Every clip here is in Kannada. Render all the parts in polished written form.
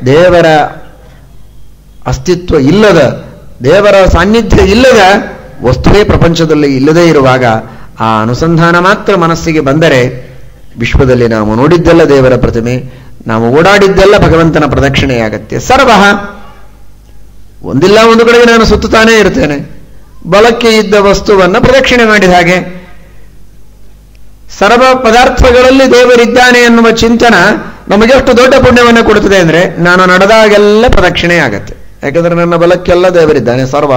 ದೇವರ ಅಸ್ತಿತ್ವ ಇಲ್ಲದ, ದೇವರ ಸಾನ್ನಿಧ್ಯ ಇಲ್ಲದ ವಸ್ತುವೇ ಪ್ರಪಂಚದಲ್ಲಿ ಇಲ್ಲದೇ ಇರುವಾಗ ಆ ಅನುಸಂಧಾನ ಮಾತ್ರ ಮನಸ್ಸಿಗೆ ಬಂದರೆ ವಿಶ್ವದಲ್ಲಿ ನಾವು ನೋಡಿದ್ದೆಲ್ಲ ದೇವರ ಪ್ರತಿಮೆ, ನಾವು ಓಡಾಡಿದ್ದೆಲ್ಲ ಭಗವಂತನ ಪ್ರದಕ್ಷಿಣೆಯಾಗತ್ತೆ. ಸರ್ವ ಒಂದಿಲ್ಲ ಒಂದು ಕಡೆಗೆ ನಾನು ಸುತ್ತುತ್ತಾನೇ ಇರ್ತೇನೆ. ಬಲಕ್ಕೆ ಇದ್ದ ವಸ್ತುವನ್ನು ಪ್ರದಕ್ಷಿಣೆ ಮಾಡಿದ ಹಾಗೆ ಸರ್ವ ಪದಾರ್ಥಗಳಲ್ಲಿ ದೇವರಿದ್ದಾನೆ ಎನ್ನುವ ಚಿಂತನ ನಮಗೆ ಎಷ್ಟು ದೊಡ್ಡ ಪುಣ್ಯವನ್ನು ಕೊಡುತ್ತದೆ ಅಂದರೆ, ನಾನು ನಡೆದಾಗೆಲ್ಲ ಪ್ರದಕ್ಷಿಣೆ ಆಗತ್ತೆ. ಯಾಕಂದ್ರೆ ನನ್ನ ಬಲಕ್ಕೆಲ್ಲ ದೇವರಿದ್ದಾನೆ. ಸರ್ವ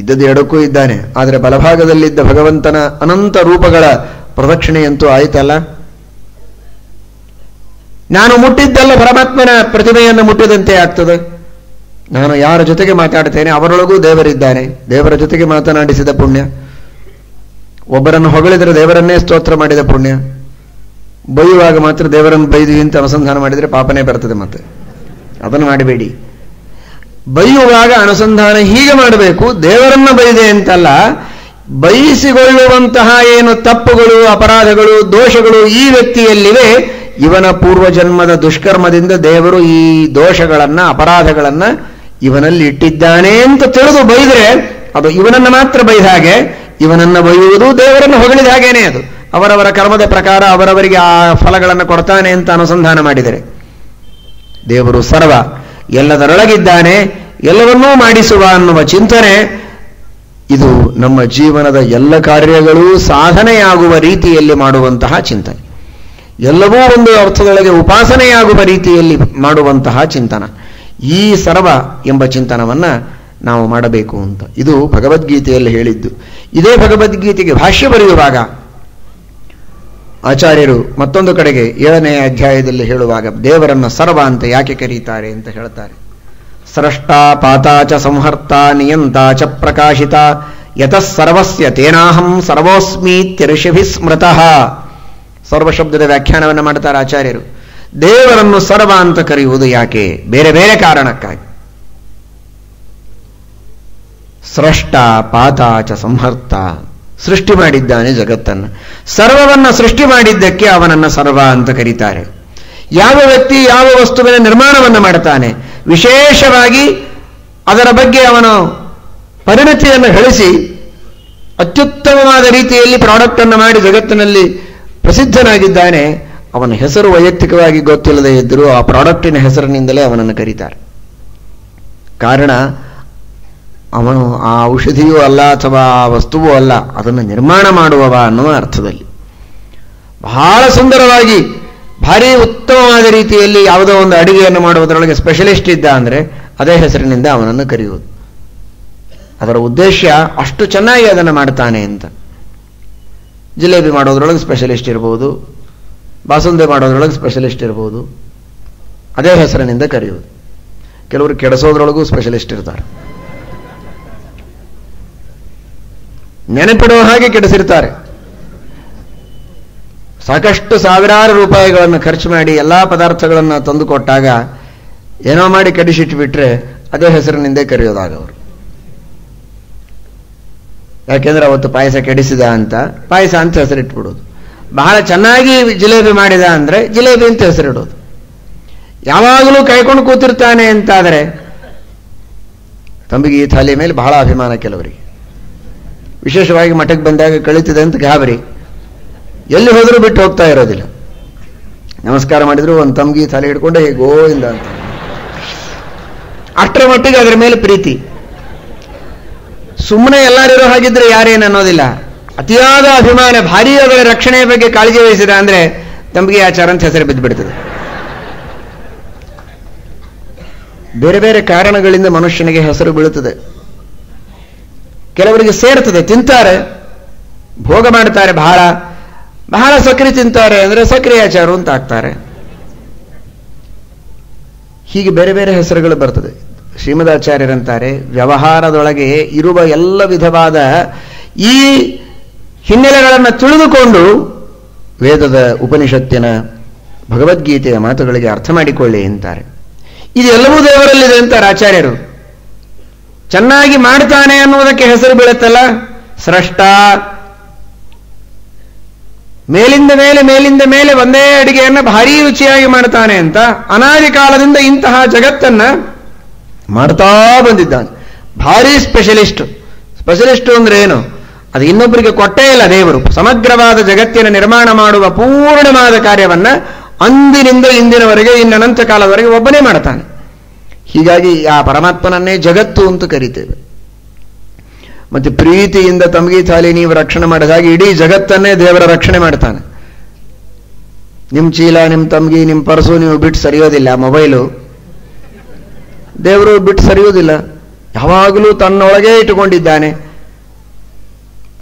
ಇದ್ದದ್ದು ಎಡಕ್ಕೂ ಇದ್ದಾನೆ, ಆದರೆ ಬಲಭಾಗದಲ್ಲಿದ್ದ ಭಗವಂತನ ಅನಂತ ರೂಪಗಳ ಪ್ರದಕ್ಷಿಣೆಯಂತೂ ಆಯ್ತಲ್ಲ. ನಾನು ಮುಟ್ಟಿದ್ದೆಲ್ಲ ಪರಮಾತ್ಮನ ಪ್ರತಿಮೆಯನ್ನು ಮುಟ್ಟಿದಂತೆ ಆಗ್ತದೆ. ನಾನು ಯಾರ ಜೊತೆಗೆ ಮಾತಾಡ್ತೇನೆ ಅವರೊಳಗೂ ದೇವರಿದ್ದಾನೆ, ದೇವರ ಜೊತೆಗೆ ಮಾತನಾಡಿಸಿದ ಪುಣ್ಯ. ಒಬ್ಬರನ್ನು ಹೊಗಳಿದರೆ ದೇವರನ್ನೇ ಸ್ತೋತ್ರ ಮಾಡಿದ ಪುಣ್ಯ. ಬೈಯುವಾಗ ಮಾತ್ರ ದೇವರನ್ನು ಬೈದು ಅಂತ ಅನುಸಂಧಾನ ಮಾಡಿದರೆ ಪಾಪನೇ ಬರ್ತದೆ. ಮತ್ತೆ ಅದನ್ನು ಮಾಡಬೇಡಿ. ಬೈಯುವಾಗ ಅನುಸಂಧಾನ ಹೀಗೆ ಮಾಡಬೇಕು, ದೇವರನ್ನ ಬೈದೆ ಅಂತಲ್ಲ, ಬಯಸಿಕೊಳ್ಳುವಂತಹ ಏನು ತಪ್ಪುಗಳು, ಅಪರಾಧಗಳು, ದೋಷಗಳು ಈ ವ್ಯಕ್ತಿಯಲ್ಲಿವೆ, ಇವನ ಪೂರ್ವಜನ್ಮದ ದುಷ್ಕರ್ಮದಿಂದ ದೇವರು ಈ ದೋಷಗಳನ್ನ, ಅಪರಾಧಗಳನ್ನ ಇವನಲ್ಲಿ ಇಟ್ಟಿದ್ದಾನೆ ಅಂತ ತಿಳಿದು ಬೈದರೆ ಅದು ಇವನನ್ನ ಮಾತ್ರ ಬೈದ ಹಾಗೆ, ಇವನನ್ನ ಬೈಯುವುದು ದೇವರನ್ನು ಹೊಗಳಿದ ಹಾಗೇನೆ. ಅದು ಅವರವರ ಕರ್ಮದ ಪ್ರಕಾರ ಅವರವರಿಗೆ ಆ ಫಲಗಳನ್ನು ಕೊಡ್ತಾನೆ ಅಂತ ಅನುಸಂಧಾನ ಮಾಡಿದರೆ. ದೇವರು ಸರ್ವ, ಎಲ್ಲದರೊಳಗಿದ್ದಾನೆ, ಎಲ್ಲವನ್ನೂ ಮಾಡಿಸುವ ಅನ್ನುವ ಚಿಂತನೆ, ಇದು ನಮ್ಮ ಜೀವನದ ಎಲ್ಲ ಕಾರ್ಯಗಳೂ ಸಾಧನೆಯಾಗುವ ರೀತಿಯಲ್ಲಿ ಮಾಡುವಂತಹ ಚಿಂತನೆ. ಎಲ್ಲವೂ ಒಂದು ಅರ್ಥದೊಳಗೆ ಉಪಾಸನೆಯಾಗುವ ರೀತಿಯಲ್ಲಿ ಮಾಡುವಂತಹ ಚಿಂತನ. ಈ ಸರ್ವ ಎಂಬ ಚಿಂತನವನ್ನ ನಾವು ಮಾಡಬೇಕು ಅಂತ ಇದು ಭಗವದ್ಗೀತೆಯಲ್ಲಿ ಹೇಳಿದ್ದು. ಇದೇ ಭಗವದ್ಗೀತೆಗೆ ಭಾಷ್ಯ ಬರೆಯುವಾಗ ಆಚಾರ್ಯರು ಮತ್ತೊಂದು ಕಡೆಗೆ 7ನೇ ಅಧ್ಯಾಯದಲ್ಲಿ ಹೇಳುವಾಗ ದೇವರನ್ನ ಸರ್ವ ಅಂತ ಯಾಕೆ ಕರೀತಾರೆ ಅಂತ ಹೇಳ್ತಾರೆ. ಸ್ರಷ್ಟ ಪಾತಾಚ ಸಂಹರ್ತ ನಿಯಂತ ಚ ಪ್ರಕಾಶಿತ ಯತಃ ಸರ್ವಸ್ಯ ತೇನಾಹಂ ಸರ್ವೋಸ್ಮೀತ್ಯರ್ಷಿಭಿ ಸ್ಮೃತಃ. ಸರ್ವಶಬ್ದದ ವ್ಯಾಖ್ಯಾನವನ್ನು ಮಾಡ್ತಾರೆ ಆಚಾರ್ಯರು. ದೇವರನ್ನು ಸರ್ವ ಅಂತ ಕರೆಯುವುದು ಯಾಕೆ? ಬೇರೆ ಬೇರೆ ಕಾರಣಕ್ಕಾಗಿ. ಸ್ರಷ್ಟ ಪಾತಾಚ ಸಂಹರ್ತ, ಸೃಷ್ಟಿ ಮಾಡಿದ್ದಾನೆ ಜಗತ್ತನ್ನು. ಸರ್ವವನ್ನ ಸೃಷ್ಟಿ ಮಾಡಿದ್ದಕ್ಕೆ ಅವನನ್ನ ಸರ್ವ ಅಂತ ಕರೀತಾರೆ. ಯಾವ ವ್ಯಕ್ತಿ ಯಾವ ವಸ್ತುವಿನ ನಿರ್ಮಾಣವನ್ನು ಮಾಡ್ತಾನೆ, ವಿಶೇಷವಾಗಿ ಅದರ ಬಗ್ಗೆ ಅವನು ಪರಿಣತಿಯನ್ನು ಗಳಿಸಿ ಅತ್ಯುತ್ತಮವಾದ ರೀತಿಯಲ್ಲಿ ಪ್ರಾಡಕ್ಟ್ ಅನ್ನು ಮಾಡಿ ಜಗತ್ತಿನಲ್ಲಿ ಪ್ರಸಿದ್ಧನಾಗಿದ್ದಾನೆ, ಅವನ ಹೆಸರು ವೈಯಕ್ತಿಕವಾಗಿ ಗೊತ್ತಿಲ್ಲದೆ ಇದ್ದರೂ ಆ ಪ್ರಾಡಕ್ಟಿನ ಹೆಸರಿನಿಂದಲೇ ಅವನನ್ನು ಕರೀತಾರೆ. ಕಾರಣ ಅವನು ಆ ಔಷಧಿಯೂ ಅಲ್ಲ ಅಥವಾ ಆ ವಸ್ತುವೂ ಅಲ್ಲ, ಅದನ್ನು ನಿರ್ಮಾಣ ಮಾಡುವವ ಅನ್ನುವ ಅರ್ಥದಲ್ಲಿ. ಬಹಳ ಸುಂದರವಾಗಿ ಭಾರಿ ಉತ್ತಮವಾದ ರೀತಿಯಲ್ಲಿ ಯಾವುದೋ ಒಂದು ಅಡಿಗೆಯನ್ನು ಮಾಡುವುದರೊಳಗೆ ಸ್ಪೆಷಲಿಸ್ಟ್ ಇದ್ದ ಅಂದರೆ ಅದೇ ಹೆಸರಿನಿಂದ ಅವನನ್ನು ಕರೆಯುವುದು. ಅದರ ಉದ್ದೇಶ ಅಷ್ಟು ಚೆನ್ನಾಗಿ ಅದನ್ನು ಮಾಡ್ತಾನೆ ಅಂತ. ಜಿಲೇಬಿ ಮಾಡೋದ್ರೊಳಗೆ ಸ್ಪೆಷಲಿಸ್ಟ್ ಇರ್ಬೋದು, ಬಾಸುಂದೆ ಮಾಡೋದ್ರೊಳಗೆ ಸ್ಪೆಷಲಿಸ್ಟ್ ಇರ್ಬೋದು, ಅದೇ ಹೆಸರಿನಿಂದ ಕರೆಯುವುದು. ಕೆಲವರು ಕೆಡಿಸೋದ್ರೊಳಗೂ ಸ್ಪೆಷಲಿಸ್ಟ್ ಇರ್ತಾರೆ, ನೆನಪಿಡುವ ಹಾಗೆ ಕೆಡಿಸಿರ್ತಾರೆ. ಸಾಕಷ್ಟು ಸಾವಿರಾರು ರೂಪಾಯಿಗಳನ್ನು ಖರ್ಚು ಮಾಡಿ ಎಲ್ಲ ಪದಾರ್ಥಗಳನ್ನು ತಂದು ಕೊಟ್ಟಾಗ ಏನೋ ಮಾಡಿ ಕೆಡಿಸಿಟ್ಬಿಟ್ರೆ ಅದೇ ಹೆಸರಿನಿಂದೇ ಕರೆಯೋದಾಗ ಅವರು. ಯಾಕೆಂದ್ರೆ ಅವತ್ತು ಪಾಯಸ ಕೆಡಿಸಿದ ಅಂತ ಪಾಯಸ ಅಂತ ಹೆಸರಿಟ್ಬಿಡೋದು. ಬಹಳ ಚೆನ್ನಾಗಿ ಜಿಲೇಬಿ ಮಾಡಿದ ಅಂದ್ರೆ ಜಿಲೇಬಿ ಅಂತ ಹೆಸರಿಡೋದು. ಯಾವಾಗಲೂ ಕೈಕೊಂಡು ಕೂತಿರ್ತಾನೆ ಅಂತಾದರೆ ತಮಗೆ ಈ ಥಾಲಿ ಮೇಲೆ ಬಹಳ ಅಭಿಮಾನ ಕೆಲವರಿಗೆ. ವಿಶೇಷವಾಗಿ ಮಠಕ್ಕೆ ಬಂದಾಗ ಕಳೀತಿದೆ ಅಂತ ಗಾಬರಿ, ಎಲ್ಲಿ ಹೋದರೂ ಬಿಟ್ಟು ಹೋಗ್ತಾ ಇರೋದಿಲ್ಲ. ನಮಸ್ಕಾರ ಮಾಡಿದ್ರು ಒಂದು ತಮ್ಗಿ ಥಾಲಿ ಹಿಡ್ಕೊಂಡೆ ಗೋವಿಂದ ಅಂತ. ಅಷ್ಟರ ಮಟ್ಟಿಗೆ ಅದರ ಮೇಲೆ ಪ್ರೀತಿ. ಸುಮ್ಮನೆ ಎಲ್ಲರಿರೋ ಹಾಗಿದ್ರೆ ಯಾರೇನು ಅನ್ನೋದಿಲ್ಲ. ಅತಿಯಾದ ಅಭಿಮಾನ, ಭಾರೀ ಅದರ ರಕ್ಷಣೆಯ ಬಗ್ಗೆ ಕಾಳಜಿ ವಹಿಸಿದ ಅಂದ್ರೆ ತಮ್ಗೆ ಆಚಾರ ಅಂತ ಹೆಸರು ಬಿದ್ದು ಬಿಡ್ತದೆ. ಬೇರೆ ಬೇರೆ ಕಾರಣಗಳಿಂದ ಮನುಷ್ಯನಿಗೆ ಹೆಸರು ಬೀಳುತ್ತದೆ. ಕೆಲವರಿಗೆ ಸೇರ್ತದೆ, ತಿಂತಾರೆ, ಭೋಗ ಮಾಡ್ತಾರೆ, ಬಹಳ ಬಹಳ ಸಕ್ರೆ ತಿಂತಾರೆ ಅಂದ್ರೆ ಸಕ್ರೆ ಆಚಾರು ಅಂತ ಆಗ್ತಾರೆ. ಹೀಗೆ ಬೇರೆ ಬೇರೆ ಹೆಸರುಗಳು ಬರ್ತದೆ. ಶ್ರೀಮದಾಚಾರ್ಯರಂತಾರೆ, ವ್ಯವಹಾರದೊಳಗೆ ಇರುವ ಎಲ್ಲ ವಿಧವಾದ ಈ ಹಿನ್ನೆಲೆಗಳನ್ನು ತಿಳಿದುಕೊಂಡು ವೇದದ, ಉಪನಿಷತ್ತಿನ, ಭಗವದ್ಗೀತೆಯ ಮಾತುಗಳಿಗೆ ಅರ್ಥ ಮಾಡಿಕೊಳ್ಳಿ ಅಂತಾರೆ. ಇದೆಲ್ಲವೂ ದೇವರಲ್ಲಿದೆ ಅಂತಾರೆ ಆಚಾರ್ಯರು. ಚೆನ್ನಾಗಿ ಮಾಡ್ತಾನೆ ಅನ್ನುವುದಕ್ಕೆ ಹೆಸರು ಬೀಳುತ್ತಲ್ಲ, ಸ್ರಷ್ಟ. ಮೇಲಿಂದ ಮೇಲೆ ಒಂದೇ ಅಡಿಗೆಯನ್ನು ಭಾರೀ ರುಚಿಯಾಗಿ ಮಾಡ್ತಾನೆ ಅಂತ ಅನಾದಿ ಕಾಲದಿಂದ ಇಂತಹ ಜಗತ್ತನ್ನ ಮಾಡ್ತಾ ಬಂದಿದ್ದಾನೆ. ಭಾರೀ ಸ್ಪೆಷಲಿಸ್ಟು ಅಂದ್ರೆ ಏನು? ಅದು ಇನ್ನೊಬ್ಬರಿಗೆ ಕೊಟ್ಟೇ ಇಲ್ಲ ದೇವರು. ಸಮಗ್ರವಾದ ಜಗತ್ತಿನ ನಿರ್ಮಾಣ ಮಾಡುವ ಪೂರ್ಣವಾದ ಕಾರ್ಯವನ್ನ ಅಂದಿನಿಂದ ಇಂದಿನವರೆಗೆ ಇನ್ನನಂತ ಕಾಲದವರೆಗೆ ಒಬ್ಬನೇ ಮಾಡ್ತಾನೆ. ಹೀಗಾಗಿ ಆ ಪರಮಾತ್ಮನನ್ನೇ ಜಗತ್ತು ಅಂತ ಕರಿತೇವೆ. ಮತ್ತೆ ಪ್ರೀತಿಯಿಂದ ತಮಗಿ ಥಾಲಿ ನೀವು ರಕ್ಷಣೆ ಮಾಡಿದಾಗ ಇಡೀ ಜಗತ್ತನ್ನೇ ದೇವರ ರಕ್ಷಣೆ ಮಾಡ್ತಾನೆ. ನಿಮ್ಮ ಚೀಲ, ನಿಮ್ಮ ತಮಗಿ, ನಿಮ್ಮ ಪರ್ಸು ನೀವು ಬಿಟ್ಟು ಸರಿಯೋದಿಲ್ಲ. ಮೊಬೈಲು ದೇವರು ಬಿಟ್ಟು ಸರಿಯೋದಿಲ್ಲ, ಯಾವಾಗಲೂ ತನ್ನೊಳಗೆ ಇಟ್ಟುಕೊಂಡಿದ್ದಾನೆ.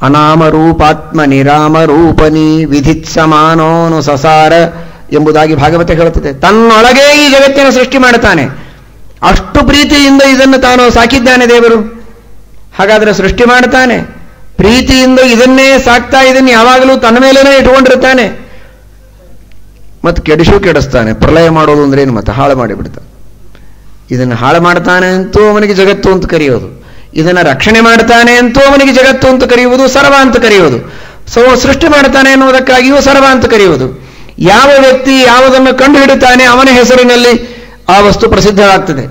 ಅನಾಮರೂಪಾತ್ಮ ನಿರಾಮರೂಪನಿ ವಿಧಿತ್ಸಮಾನೋನು ಸಸಾರ ಎಂಬುದಾಗಿ ಭಾಗವತ ಹೇಳುತ್ತದೆ. ತನ್ನೊಳಗೆ ಈ ಜಗತ್ತಿನ ಸೃಷ್ಟಿ ಮಾಡುತ್ತಾನೆ. ಅಷ್ಟು ಪ್ರೀತಿಯಿಂದ ಇದನ್ನು ತಾನು ಸಾಕಿದ್ದಾನೆ ದೇವರು. ಹಾಗಾದ್ರೆ ಸೃಷ್ಟಿ ಮಾಡ್ತಾನೆ, ಪ್ರೀತಿಯಿಂದ ಇದನ್ನೇ ಸಾಕ್ತಾ, ಇದನ್ನು ಯಾವಾಗಲೂ ತನ್ನ ಮೇಲೇನೆ ಇಟ್ಕೊಂಡಿರ್ತಾನೆ. ಮತ್ತು ಕೆಡಿಸ್ತಾನೆ. ಪ್ರಳಯ ಮಾಡೋದು ಅಂದ್ರೆ ಏನು? ಮತ್ತೆ ಹಾಳು ಮಾಡಿಬಿಡ್ತಾನೆ. ಇದನ್ನು ಹಾಳು ಮಾಡ್ತಾನೆ ಅಂತೂ ಅವನಿಗೆ ಜಗತ್ತು ಅಂತ ಕರೆಯೋದು, ಇದನ್ನು ರಕ್ಷಣೆ ಮಾಡ್ತಾನೆ ಅಂತೂ ಅವನಿಗೆ ಜಗತ್ತು ಅಂತ ಕರೆಯುವುದು, ಸರ್ವ ಅಂತ ಕರೆಯುವುದು. ಸೃಷ್ಟಿ ಮಾಡ್ತಾನೆ ಎನ್ನುವುದಕ್ಕಾಗಿಯೂ ಸರ್ವ ಅಂತ ಕರೆಯುವುದು. ಯಾವ ವ್ಯಕ್ತಿ ಯಾವುದನ್ನು ಕಂಡು ಹಿಡುತ್ತಾನೆ ಅವನ ಹೆಸರಿನಲ್ಲಿ ಆ ವಸ್ತು ಪ್ರಸಿದ್ಧವಾಗ್ತದೆ.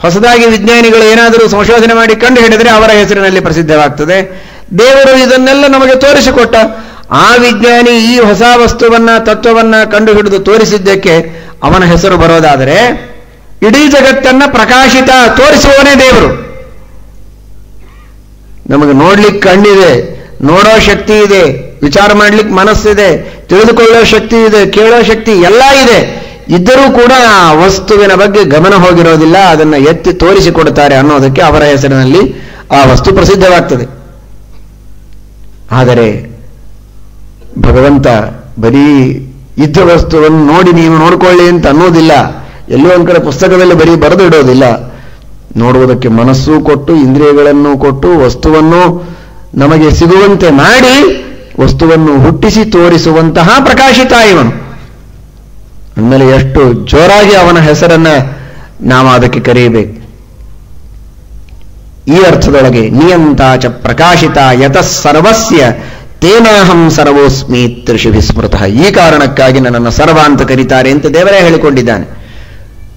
ಹೊಸದಾಗಿ ವಿಜ್ಞಾನಿಗಳು ಏನಾದರೂ ಸಂಶೋಧನೆ ಮಾಡಿ ಕಂಡು ಹಿಡಿದರೆ ಅವರ ಹೆಸರಿನಲ್ಲಿ ಪ್ರಸಿದ್ಧವಾಗ್ತದೆ. ದೇವರು ಇದನ್ನೆಲ್ಲ ನಮಗೆ ತೋರಿಸಿಕೊಟ್ಟ. ಆ ವಿಜ್ಞಾನಿ ಈ ಹೊಸ ವಸ್ತುವನ್ನ, ತತ್ವವನ್ನ ಕಂಡು ಹಿಡಿದು ತೋರಿಸಿದ್ದಕ್ಕೆ ಅವನ ಹೆಸರು ಬರೋದಾದರೆ, ಇಡೀ ಜಗತ್ತನ್ನ ಪ್ರಕಾಶಿತ ತೋರಿಸುವವನೇ ದೇವರು. ನಮಗೆ ನೋಡ್ಲಿಕ್ಕೆ ಕಣ್ಣಿದೆ, ನೋಡೋ ಶಕ್ತಿ ಇದೆ, ವಿಚಾರ ಮಾಡ್ಲಿಕ್ಕೆ ಮನಸ್ಸಿದೆ, ತಿಳಿದುಕೊಳ್ಳೋ ಶಕ್ತಿ ಇದೆ, ಕೇಳೋ ಶಕ್ತಿ ಎಲ್ಲ ಇದೆ. ಇದ್ದರೂ ಕೂಡ ಆ ವಸ್ತುವಿನ ಬಗ್ಗೆ ಗಮನ ಹೋಗಿರೋದಿಲ್ಲ. ಅದನ್ನು ಎತ್ತಿ ತೋರಿಸಿಕೊಡುತ್ತಾರೆ ಅನ್ನೋದಕ್ಕೆ ಅವರ ಹೆಸರಿನಲ್ಲಿ ಆ ವಸ್ತು ಪ್ರಸಿದ್ಧವಾಗ್ತದೆ. ಆದರೆ ಭಗವಂತ ಬರೀ ಇದ್ದ ವಸ್ತುವನ್ನು ನೋಡಿ ನೀವು ನೋಡ್ಕೊಳ್ಳಿ ಅಂತ ಅನ್ನೋದಿಲ್ಲ. ಎಲ್ಲೋ ಒಂದು ಕಡೆ ಪುಸ್ತಕದಲ್ಲಿ ಬರೀ ಬರೆದು ಇಡೋದಿಲ್ಲ. ನೋಡುವುದಕ್ಕೆ ಮನಸ್ಸು ಕೊಟ್ಟು, ಇಂದ್ರಿಯಗಳನ್ನು ಕೊಟ್ಟು, ವಸ್ತುವನ್ನು ನಮಗೆ ಸಿಗುವಂತೆ ಮಾಡಿ, ವಸ್ತುವನ್ನು ಹುಟ್ಟಿಸಿ ತೋರಿಸುವಂತಹ ಪ್ರಕಾಶಿತ ಇವನು. ಅಂದಮೇಲೆ ಎಷ್ಟು ಜೋರಾಗಿ ಅವನ ಹೆಸರನ್ನ ನಾವು ಅದಕ್ಕೆ ಕರೆಯಬೇಕು. ಈ ಅರ್ಥದೊಳಗೆ ನಿಯಂತಾಚ ಪ್ರಕಾಶಿತ ಯತಃ ಸರ್ವಸ್ಯ ತೇನಾಹಂ ಸರ್ವೋಸ್ಮಿ ತ್ರಿಷು ಸ್ಮೃತಃ. ಈ ಕಾರಣಕ್ಕಾಗಿ ನನ್ನನ್ನು ಸರ್ವ ಅಂತ ಕರೀತಾರೆ ಅಂತ ದೇವರೇ ಹೇಳಿಕೊಂಡಿದ್ದಾನೆ.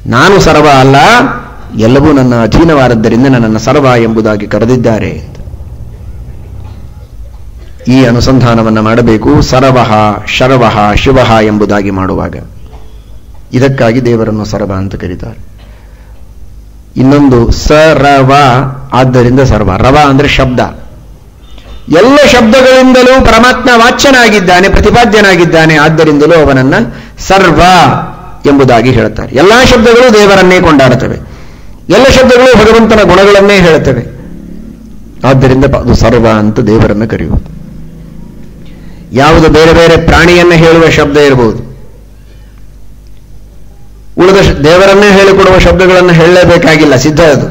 ನಾನು ಸರ್ವ ಅಲ್ಲ, ಎಲ್ಲವೂ ನನ್ನ ಅಧೀನವಾದದ್ದರಿಂದ ನನ್ನನ್ನು ಸರ್ವ ಎಂಬುದಾಗಿ ಕರೆದಿದ್ದಾರೆ. ಈ ಅನುಸಂಧಾನವನ್ನು ಮಾಡಬೇಕು. ಸರ್ವಃ ಶರ್ವಃ ಶಿವಃ ಎಂಬುದಾಗಿ ಮಾಡುವಾಗ ಇದಕ್ಕಾಗಿ ದೇವರನ್ನು ಸರ್ವ ಅಂತ ಕರೀತಾರೆ. ಇನ್ನೊಂದು ಸರವ, ಆದ್ದರಿಂದ ಸರ್ವ. ರವ ಅಂದ್ರೆ ಶಬ್ದ. ಎಲ್ಲ ಶಬ್ದಗಳಿಂದಲೂ ಪರಮಾತ್ಮ ವಾಚ್ಯನಾಗಿದ್ದಾನೆ, ಪ್ರತಿಪಾದ್ಯನಾಗಿದ್ದಾನೆ. ಆದ್ದರಿಂದಲೂ ಅವನನ್ನ ಸರ್ವ ಎಂಬುದಾಗಿ ಹೇಳುತ್ತಾರೆ. ಎಲ್ಲಾ ಶಬ್ದಗಳು ದೇವರನ್ನೇ ಕೊಂಡಾಡುತ್ತವೆ, ಎಲ್ಲ ಶಬ್ದಗಳು ಭಗವಂತನ ಗುಣಗಳನ್ನೇ ಹೇಳುತ್ತವೆ. ಆದ್ದರಿಂದ ಅದು ಸರ್ವ ಅಂತ ದೇವರನ್ನು ಕರೆಯುವುದು. ಯಾವುದು ಬೇರೆ ಬೇರೆ ಪ್ರಾಣಿಯನ್ನ ಹೇಳುವ ಶಬ್ದ ಇರಬಹುದು, ಉಳಿದ ದೇವರನ್ನೇ ಹೇಳಿಕೊಡುವ ಶಬ್ದಗಳನ್ನು ಹೇಳಲೇಬೇಕಾಗಿಲ್ಲ, ಸಿದ್ಧ ಅದು.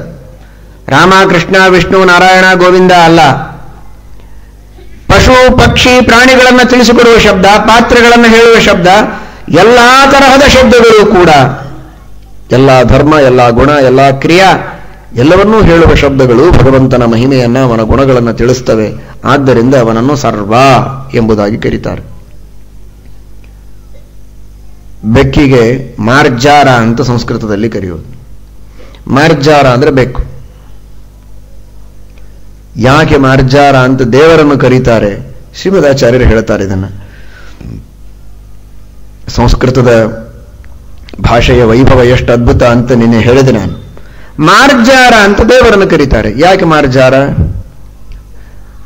ರಾಮ, ಕೃಷ್ಣ, ವಿಷ್ಣು, ನಾರಾಯಣ, ಗೋವಿಂದ ಅಲ್ಲ. ಪಶು, ಪಕ್ಷಿ, ಪ್ರಾಣಿಗಳನ್ನು ತಿಳಿಸಿಕೊಡುವ ಶಬ್ದ, ಪಾತ್ರಗಳನ್ನು ಹೇಳುವ ಶಬ್ದ, ಎಲ್ಲಾ ತರಹದ ಶಬ್ದಗಳು ಕೂಡ ಎಲ್ಲ ಧರ್ಮ, ಎಲ್ಲ ಗುಣ, ಎಲ್ಲ ಕ್ರಿಯಾ ಎಲ್ಲವನ್ನೂ ಹೇಳುವ ಶಬ್ದಗಳು ಭಗವಂತನ ಮಹಿಮೆಯನ್ನ, ಅವನ ಗುಣಗಳನ್ನು ತಿಳಿಸ್ತವೆ. ಆದ್ದರಿಂದ ಅವನನ್ನು ಸರ್ವ ಎಂಬುದಾಗಿ ಕರೀತಾರೆ. ಬೆಕ್ಕಿಗೆ ಮಾರ್ಜಾರ ಅಂತ ಸಂಸ್ಕೃತದಲ್ಲಿ ಕರೆಯುವುದು. ಮಾರ್ಜಾರ ಅಂದ್ರೆ ಬೆಕ್ಕು. ಯಾಕೆ ಮಾರ್ಜಾರ ಅಂತ ದೇವರನ್ನು ಕರೀತಾರೆ? ಶ್ರೀಮದಾಚಾರ್ಯರು ಹೇಳ್ತಾರೆ ಇದನ್ನ. ಸಂಸ್ಕೃತದ ಭಾಷೆಯ ವೈಭವ ಎಷ್ಟು ಅದ್ಭುತ ಅಂತ ನಿನ್ನೆ ಹೇಳಿದೆ ನಾನು. ಮಾರ್ಜಾರ ಅಂತ ದೇವರನ್ನು ಕರೀತಾರೆ. ಯಾಕೆ ಮಾರ್ಜಾರ?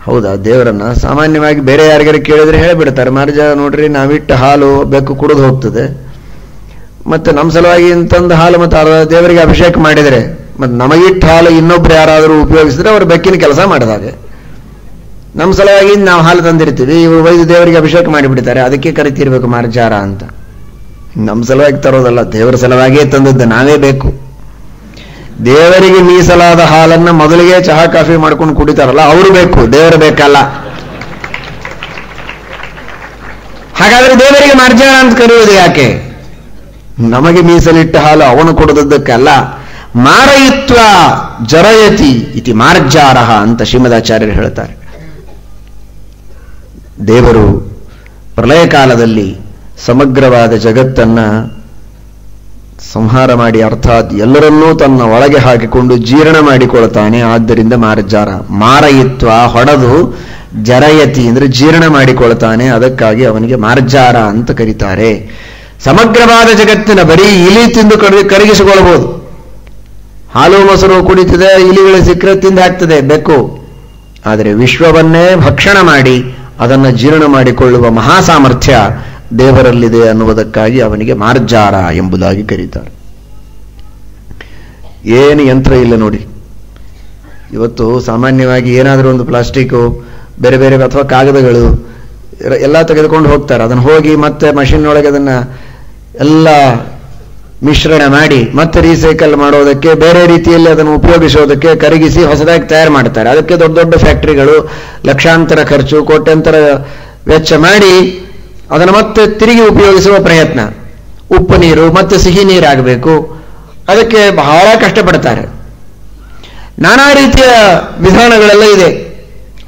ಹೌದಾ, ದೇವರನ್ನ ಸಾಮಾನ್ಯವಾಗಿ ಬೇರೆ ಯಾರಿಗಾರು ಕೇಳಿದ್ರೆ ಹೇಳಿಬಿಡ್ತಾರೆ, ಮಾರ್ಜಾರ ನೋಡ್ರಿ, ನಾವಿಟ್ಟ ಹಾಲು ಬೆಕ್ಕು ಕುಡಿದು ಹೋಗ್ತದೆ, ಮತ್ತೆ ನಮ್ಮ ಸಲುವಾಗಿ ಇಂತಂದು ಹಾಲು ಮತ್ತು ದೇವರಿಗೆ ಅಭಿಷೇಕ ಮಾಡಿದರೆ, ಮತ್ತೆ ನಮಗಿಟ್ಟ ಹಾಲು ಇನ್ನೊಬ್ರು ಯಾರಾದರೂ ಉಪಯೋಗಿಸಿದ್ರೆ ಅವರು ಬೆಕ್ಕಿನ ಕೆಲಸ ಮಾಡಿದಾಗ, ನಮ್ಮ ಸಲುವಾಗಿ ನಾವು ಹಾಲು ತಂದಿರ್ತೀವಿ, ಇವರು ಒಯ್ದು ದೇವರಿಗೆ ಅಭಿಷೇಕ ಮಾಡಿಬಿಡ್ತಾರೆ, ಅದಕ್ಕೆ ಕರಿತಿರ್ಬೇಕು ಮಾರ್ಜಾರ ಅಂತ. ನಮ್ಮ ಸಲುವಾಗಿ ತರೋದಲ್ಲ, ದೇವರ ಸಲುವಾಗಿಯೇ ತಂದದ್ದು, ನಾವೇ ಬೇಕು. ದೇವರಿಗೆ ಮೀಸಲಾದ ಹಾಲನ್ನ ಮೊದಲಿಗೆ ಚಹಾ ಕಾಫಿ ಮಾಡ್ಕೊಂಡು ಕುಡಿತಾರಲ್ಲ, ಅವರು ಬೇಕು, ದೇವರು ಬೇಕಲ್ಲ. ಹಾಗಾದ್ರೆ ದೇವರಿಗೆ ಮಾರ್ಜಾರ ಅಂತ ಕರೆಯುವುದು ಯಾಕೆ? ನಮಗೆ ಮೀಸಲಿಟ್ಟ ಹಾಲು ಅವನು ಕೊಡದದ್ದಕ್ಕಲ್ಲ. ಮಾರಯಿತ್ವ ಜರಯತಿ ಇತಿ ಮಾರ್ಜಾರ ಅಂತ ಶ್ರೀಮದಾಚಾರ್ಯರು ಹೇಳ್ತಾರೆ. ದೇವರು ಪ್ರಳಯ ಕಾಲದಲ್ಲಿ ಸಮಗ್ರವಾದ ಜಗತ್ತನ್ನ ಸಂಹಾರ ಮಾಡಿ, ಅರ್ಥಾತ್ ಎಲ್ಲರನ್ನೂ ತನ್ನ ಒಳಗೆ ಹಾಕಿಕೊಂಡು ಜೀರ್ಣ ಮಾಡಿಕೊಳ್ತಾನೆ. ಆದ್ದರಿಂದ ಮಾರ್ಜಾರ, ಮಾರಯಿತ್ವ ಹೊಡೆದು, ಜರಯತಿ ಅಂದ್ರೆ ಜೀರ್ಣ ಮಾಡಿಕೊಳ್ತಾನೆ. ಅದಕ್ಕಾಗಿ ಅವನಿಗೆ ಮಾರ್ಜಾರ ಅಂತ ಕರೀತಾರೆ. ಸಮಗ್ರವಾದ ಜಗತ್ತಿನ ಬರೀ ಇಲಿ ತಿಂದು ಕರಗಿಸಿಕೊಳ್ಳಬಹುದು. ಹಾಲು ಮೊಸರು ಕುಡಿತಿದೆ, ಇಲಿಗಳು ಸಿಕ್ಕರೆ ತಿಂದು ಹಾಕ್ತದೆ ಬೆಕ್ಕು. ಆದರೆ ವಿಶ್ವವನ್ನೇ ಭಕ್ಷಣ ಮಾಡಿ ಅದನ್ನು ಜೀರ್ಣ ಮಾಡಿಕೊಳ್ಳುವ ಮಹಾ ಸಾಮರ್ಥ್ಯ ದೇವರಲ್ಲಿದೆ ಅನ್ನುವುದಕ್ಕಾಗಿ ಅವನಿಗೆ ಮಾರ್ಜಾರ ಎಂಬುದಾಗಿ ಕರೀತಾರೆ. ಏನು ಯಂತ್ರ ಇಲ್ಲ ನೋಡಿ. ಇವತ್ತು ಸಾಮಾನ್ಯವಾಗಿ ಏನಾದರೂ ಒಂದು ಪ್ಲಾಸ್ಟಿಕ್ಕು, ಬೇರೆ ಬೇರೆ ಅಥವಾ ಕಾಗದಗಳು ಎಲ್ಲ ತೆಗೆದುಕೊಂಡು ಹೋಗ್ತಾರೆ. ಅದನ್ನು ಹೋಗಿ ಮತ್ತೆ ಮಷಿನ್ ಒಳಗೆ ಅದನ್ನು ಎಲ್ಲ ಮಿಶ್ರಣ ಮಾಡಿ ಮತ್ತೆ ರೀಸೈಕಲ್ ಮಾಡೋದಕ್ಕೆ, ಬೇರೆ ರೀತಿಯಲ್ಲಿ ಅದನ್ನು ಉಪಯೋಗಿಸೋದಕ್ಕೆ ಕರಗಿಸಿ ಹೊಸದಾಗಿ ತಯಾರು ಮಾಡ್ತಾರೆ. ಅದಕ್ಕೆ ದೊಡ್ಡ ದೊಡ್ಡ ಫ್ಯಾಕ್ಟರಿಗಳು ಲಕ್ಷಾಂತರ ಖರ್ಚು, ಕೋಟ್ಯಂತರ ವೆಚ್ಚ ಮಾಡಿ ಅದನ್ನು ಮತ್ತೆ ತಿರುಗಿ ಉಪಯೋಗಿಸುವ ಪ್ರಯತ್ನ. ಉಪ್ಪು ನೀರು ಮತ್ತೆ ಸಿಹಿ ನೀರಾಗಬೇಕು, ಅದಕ್ಕೆ ಬಹಳ ಕಷ್ಟಪಡ್ತಾರೆ. ನಾನಾ ರೀತಿಯ ವಿಧಾನಗಳೆಲ್ಲ ಇದೆ.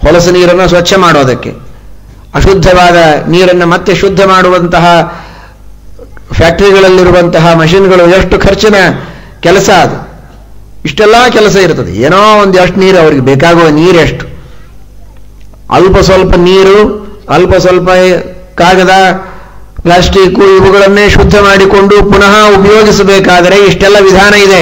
ಹೊಲಸು ನೀರನ್ನು ಸ್ವಚ್ಛ ಮಾಡೋದಕ್ಕೆ, ಅಶುದ್ಧವಾದ ನೀರನ್ನು ಮತ್ತೆ ಶುದ್ಧ ಮಾಡುವಂತಹ ಫ್ಯಾಕ್ಟರಿಗಳಲ್ಲಿರುವಂತಹ ಮಷಿನ್ಗಳು ಎಷ್ಟು ಖರ್ಚಿನ ಕೆಲಸ ಅದು. ಇಷ್ಟೆಲ್ಲ ಕೆಲಸ ಇರ್ತದೆ. ಏನೋ ಒಂದು ಎಷ್ಟು ನೀರು, ಅವರಿಗೆ ಬೇಕಾಗುವ ನೀರೆಷ್ಟು, ಅಲ್ಪ ಸ್ವಲ್ಪ ನೀರು, ಅಲ್ಪ ಸ್ವಲ್ಪ ಕಾಗದ, ಪ್ಲಾಸ್ಟಿಕ್ ಇವುಗಳನ್ನೇ ಶುದ್ಧ ಮಾಡಿಕೊಂಡು ಪುನಃ ಉಪಯೋಗಿಸಬೇಕಾದರೆ ಇಷ್ಟೆಲ್ಲ ವಿಧಾನ ಇದೆ.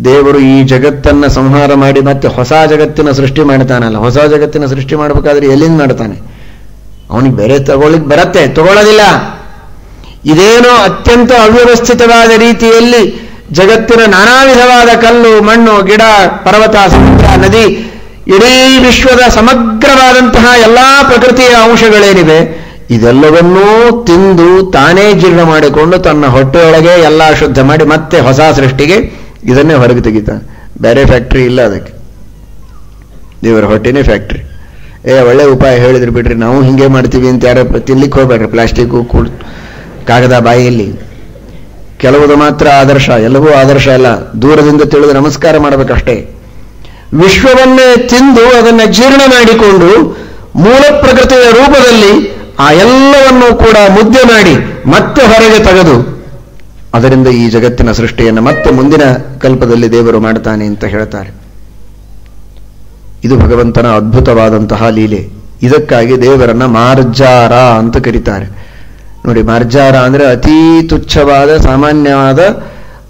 ದೇವರು ಈ ಜಗತ್ತನ್ನ ಸಂಹಾರ ಮಾಡಿ ಮತ್ತೆ ಹೊಸ ಜಗತ್ತಿನ ಸೃಷ್ಟಿ ಮಾಡ್ತಾನಲ್ಲ, ಹೊಸ ಜಗತ್ತಿನ ಸೃಷ್ಟಿ ಮಾಡಬೇಕಾದ್ರೆ ಎಲ್ಲಿಂದ ಮಾಡ್ತಾನೆ? ಅವನಿಗೆ ಬೇರೆ ತಗೊಳ್ಳಿಕ್ಕೆ ಬರತ್ತೆ, ತಗೊಳ್ಳೋದಿಲ್ಲ. ಇದೇನೋ ಅತ್ಯಂತ ಅವ್ಯವಸ್ಥಿತವಾದ ರೀತಿಯಲ್ಲಿ ಜಗತ್ತಿನ ನಾನಾ ವಿಧವಾದ ಕಲ್ಲು, ಮಣ್ಣು, ಗಿಡ, ಪರ್ವತ, ಸಮುದ್ರ, ನದಿ, ಇಡೀ ವಿಶ್ವದ ಸಮಗ್ರವಾದಂತಹ ಎಲ್ಲಾ ಪ್ರಕೃತಿಯ ಅಂಶಗಳೇನಿವೆ ಇದೆಲ್ಲವನ್ನೂ ತಿಂದು ತಾನೇ ಜೀರ್ಣ ಮಾಡಿಕೊಂಡು ತನ್ನ ಹೊಟ್ಟೆಯೊಳಗೆ ಎಲ್ಲ ಶುದ್ಧ ಮಾಡಿ ಮತ್ತೆ ಹೊಸ ಸೃಷ್ಟಿಗೆ ಇದನ್ನೇ ಹೊರಗೆ ತೆಗಿತಾನೆ. ಬೇರೆ ಫ್ಯಾಕ್ಟ್ರಿ ಇಲ್ಲ ಅದಕ್ಕೆ, ದೇವರ ಹೊಟ್ಟೆನೇ ಫ್ಯಾಕ್ಟ್ರಿ. ಒಳ್ಳೆ ಉಪಾಯ ಹೇಳಿದ್ರು ಬಿಡ್ರಿ, ನಾವು ಹಿಂಗೆ ಮಾಡ್ತೀವಿ ಅಂತ ಯಾರು ತಿನ್ಲಿಕ್ಕೆ ಹೋಗ್ಬೇಡ್ರಿ. ಪ್ಲಾಸ್ಟಿಕ್ಕು, ಕಾಗದ ಬಾಯಿಯಲ್ಲಿ ಕೆಲವುದು ಮಾತ್ರ ಆದರ್ಶ, ಎಲ್ಲವೂ ಆದರ್ಶ ಅಲ್ಲ. ದೂರದಿಂದ ತಿಳಿದು ನಮಸ್ಕಾರ ಮಾಡಬೇಕಷ್ಟೇ. ವಿಶ್ವವನ್ನೇ ತಿಂದು ಅದನ್ನು ಜೀರ್ಣ ಮಾಡಿಕೊಂಡು ಮೂಲ ಪ್ರಕೃತಿಯ ರೂಪದಲ್ಲಿ ಆ ಎಲ್ಲವನ್ನೂ ಕೂಡ ಮುದ್ದೆ ಮಾಡಿ ಮತ್ತೆ ಹೊರಗೆ ತೆಗೆದು ಅದರಿಂದ ಈ ಜಗತ್ತಿನ ಸೃಷ್ಟಿಯನ್ನು ಮತ್ತೆ ಮುಂದಿನ ಕಲ್ಪದಲ್ಲಿ ದೇವರು ಮಾಡ್ತಾನೆ ಅಂತ ಹೇಳ್ತಾರೆ. ಇದು ಭಗವಂತನ ಅದ್ಭುತವಾದಂತಹ ಲೀಲೆ. ಇದಕ್ಕಾಗಿ ದೇವರನ್ನ ಮಾರ್ಜಾರ ಅಂತ ಕರೀತಾರೆ. ನೋಡಿ, ಮಾರ್ಜಾರ ಅಂದ್ರೆ ಅತೀ ತುಚ್ಛವಾದ ಸಾಮಾನ್ಯವಾದ